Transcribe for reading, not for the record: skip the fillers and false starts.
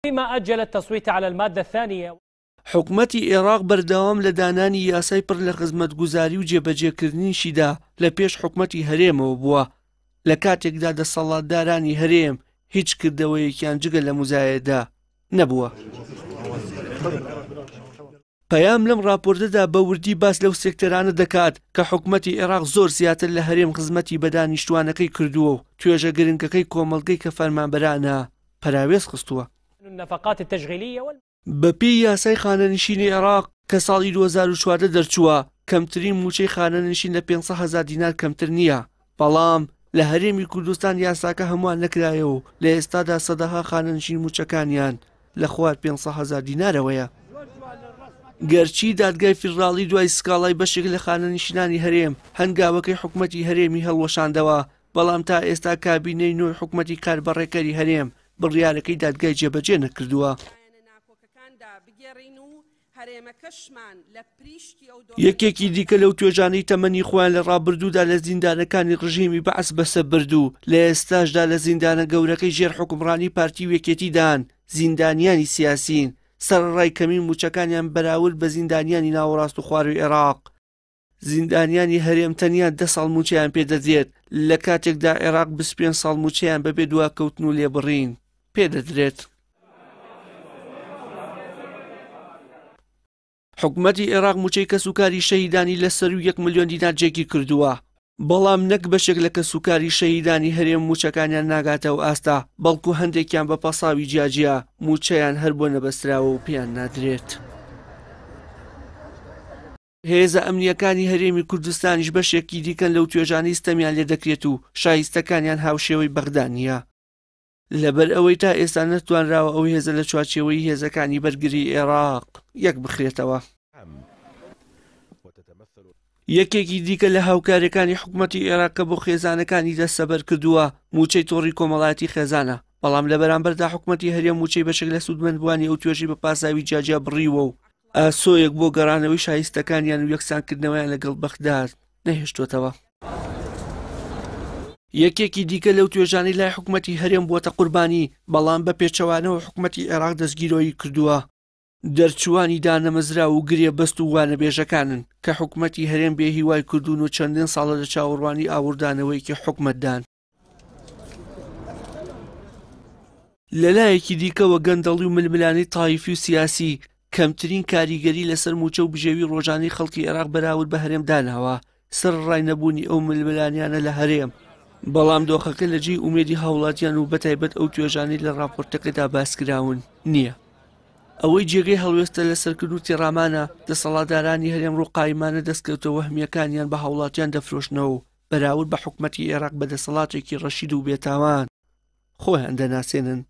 فيما أجل التصويت على المادة الثانية. حکومەتی عێراق بەردەوام لە دانانی یاسای پڕ لە خزمەتگوزاری و جێبەجێکردنیشیدا لە پێش حکومەتی هەرێمەوە بووە لە کاتێکدا دەسەڵاتدارانی هەرێم هیچ کردەوەیەکیان جگە لە مزایەدا نەبووە. پەیام لەم راپۆرتەدا بە وردی باس لەو سێکتەرانە دەکات کە حکومەتی عێراق زۆر زیاتر لە هەرێم خزمەتی بەدانیشتوانەکەی کردووە و توێژە گرنگەکەی کۆمەڵگەی کە فەرمانبەرانە پەراوێز خستووە. النفقات التشغيلية بەپێی یاسای خانەنشینی عێراق کە ساڵی 2014 دەرچووە کەمترین موچەی خانەنشین لە 500,000 دینار کەمتر نییە، بەڵام لە هەرێمی کوردستان یاساکە هەمووان نەکرایەوە و لە ئێستادا سەدەها خانەنشین موچەکانیان لە خوار 500,000 دینارەوەیە. گەرچی دادگای فیدراڵی دوای سکاڵای بەشێک لە خانەنشینانی هەرێم هەنگاوەکەی حکومەتی هەرێمی هەڵوەشاندەوە، بەڵام تا ئێستا کابینەی نوێی حکومەتی کاربەڕێکەری هەرێم بڕیارەکەی دادگای جێبەجێ نەکردووە. یەکێکی دیکە لەو توێژانەی تەمەنی خۆیان لە ڕابردوودا لە زیندانەکانی ڕژیمی بەعەس بەسە بردوو لە ئێستاشدا لە زیندانە گەورەکەی ژێر حکومڕانی پارتی وێکێتیدان زیندانیانی سیاسین سەرڕای کەمین موچەکانیان بەراورد بە زیندانیانی ناوەڕاست و خواروی عێراق. زیندانیانی هەرێم تەنیا 10 ساڵ موچەیان پێدەدرێت لە کاتێکدا عێراق 25 ساڵ موچەیان بەبێ دواکەوتن و لێبڕین پێدەدرێت. حکومەتی عێراق موچەی کەسوکاری شەهیدانی لەسەر و 1 ملیۆن دینار جێگیر کردووە، بەڵام نەک بەشێک لە کەسوکاری شەهیدانی هەرێم موچەکانیان ناگاتەوە ئاستا، بەڵکو هەندێکیان بە پەساوی جیاجیا موچەیان هەر بۆ نەبەستراوە و پێیان نادرێت. هێزە ئەمنیەکانی هەرێمی کوردستانیش بەشێکی دیکەن لەو توێژانەی ستەمیان لێ دەکرێت و شایستەکانیان هاوشێوەی بەغدانیە. لەبەر ئەوەی تا ئێستا نەتوانراوە ئەو هێزە لە چوارچێوەی هێزەکانی بەرگری عێراق یەک بخرێتەوە. یەکێکی دیکە لە هاوکاریەکانی حکومەتی عێراق کە بۆ خێزانەکانی دەستەبەر کردووە موچەی تۆڕی کۆمەڵایەتی خێزانە، بەڵام لە بەرامبەردا حکومەتی هەرێم موچەی بەشێک لە سوودمەندبووانی ئەو توێژی بە پاساوی جیاجیا بڕیوە و ئاسۆیەک بۆ گەڕانەوەی شایستەکانیان و یەکسانکردنەوەیان لەگەڵ بەغداد نەهێشتوتەوە. یەکێکی دیکە لەو توێژانەی لای حکومەتی هەرێم بووەتە قوربانی، بەڵام بە پێچەوانەوە حکومەتی عێراق دەستگیرۆیی کردووە. دەرچوانی دانەمەزرا و گرێ بەست و وانەبێژەکانن کە حکومەتی هەرێم بێ هیوای کردوون و چەندین ساڵە لە چاوەڕوانی ئاوردانەوەیکی حکومەتدان. لەلایەکی دیکەوە گەندەڵی و ململانەی تایفی و سیاسی کەمترین کاریگەری لەسەر موچە و بژێوی ڕۆژانەی خەڵکی عێراق بەراورد بە هەرێم داناوە سەر ڕای نەبوونی ئەو ململانیانە لە هەرێم، بەڵام دۆخەکە لە جێی ئومێدی هاوڵاتیان و بەتایبەت ئەو توێژانەی لە راپۆرتەکەدا باسکراون نییە. ئەوەی جێگەی هەڵوێستە لە سەرکرد و تێڕامانە دەسەڵاتدارانی هەرێم ڕووقایمانە دەستکەوتەوە وەهمیەکانیان بە هاوڵاتیان دەفرۆشنەوە و بەراورد بە حکومەتی عێراق بە دەسەڵاتێکی ڕەشید و بێتاوان خۆیان دەناسێنن.